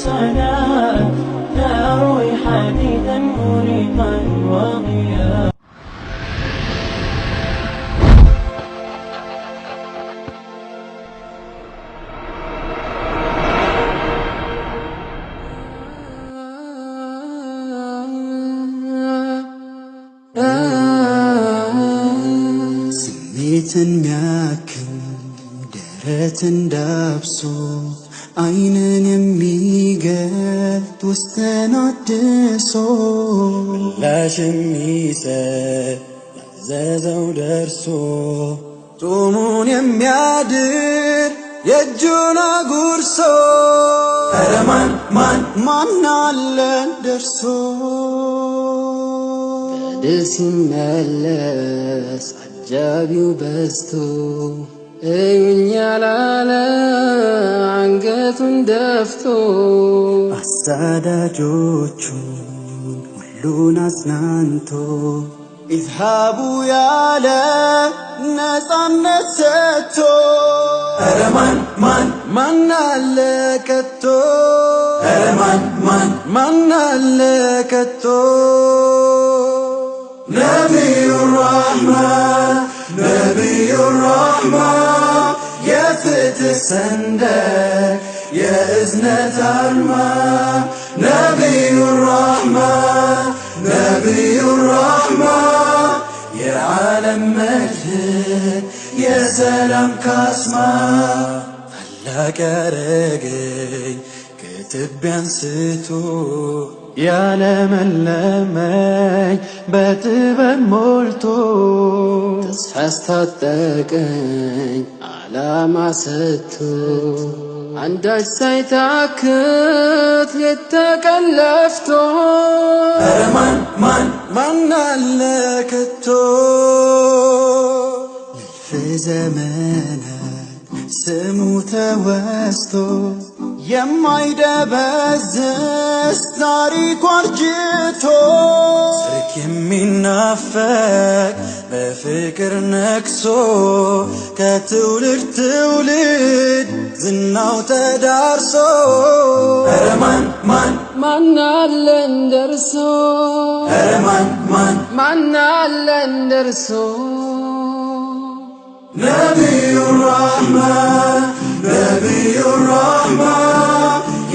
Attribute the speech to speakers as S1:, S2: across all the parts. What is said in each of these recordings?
S1: صلاة تروي حديثا مريقا وضياء.
S2: ስሜትን ሚያክም ደረትን ዳብሶ አይንን የሚገልጥ ውስጥን አድሶ ምላሽ የሚሰጥ ያዘዘው ደርሶ ጾሙን የሚያድር የእጁን አጉርሶ ኧረ ማን አለን ደርሶ በድል ሲመለስ አጃቢው በዝቶ እዩኝ ያላለ አንገቱን ደፍቶ አሳዳጆቹን ሁሉን አጽናንቶ ኢዝሃቡ ያለ ነፃነት ሰጥቶ ኧረ ማን አለ ከቶ ኧረ ማን አለ ከቶ ነቢዩ ራሕማ የፍትህ ሰንደቅ የእዝነት አርማ ነቢዩ ራሕማ የዓለም መድህን የሰላም ካስማ ታላቅ ያረገኝ ከትቢያ አንስቶ ያለመለመኝ በጥበብ ሞልቶ ተስፋ አስታጠቀኝ ዓላማ ሰጥቶ አንዳች ሳይታክት ሌት ተቀን ለፍቶ ኧረ ማን አለ ከቶ እልፍ ዘመናት ስሙ ተወስቶ የማይደበዝዝ ታሪኩ አርጅቶ ስርክ የሚናፈቅ በፍቅር ነግሶ ከትውልድ ትውልድ ዝናው ተዳርሶ ኧረ ማን አለን ደርሶ ኧረ ማን አለን ደርሶ ነቢዩ ራሕማ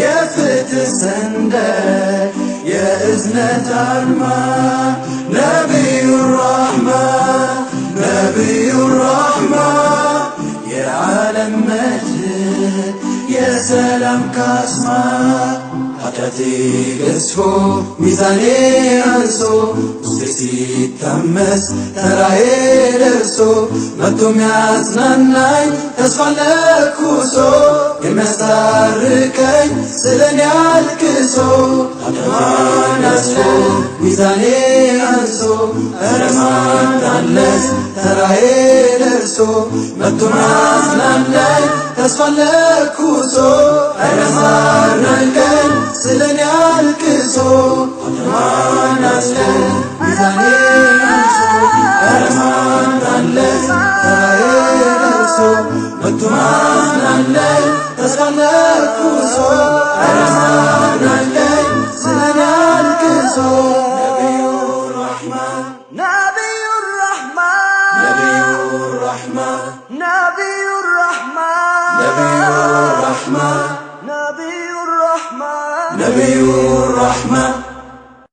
S2: የፍትህ ሰንደቅ የእዝነት አርማ ነቢዩ ራሕማ የዓለም መድህን የሰላም ካስማ ኃጢአቴ ገዝፎ ሚዛኔ አንሶ ውስጤ ሲታመስ ተራዬ ደርሶ መጥቶ ሚያጽናናኝ ተስፋ ለኩሶ የሚያስታርቀኝ ስለኔ አልቅሶ ኃጢአቴን ገዝፎ ሚዛኔ አንሶ ኧረ ማን አለ ተራዬ ደርሶ መጥቶ ሚያጽናናኝ ተስፋ ለኩሶ የሚያስታርቀኝ ስለኔ አልቅሶ ማን አለ ሚዛኔ አንሶ ኧረ ማን አለ ተራዬ ደርሶ መጥቶ ሚያጽናናኝ ተስፋ ለኩሶ ኧረ ማን አለ ስለኔ አልቅሶ نبي الرحمة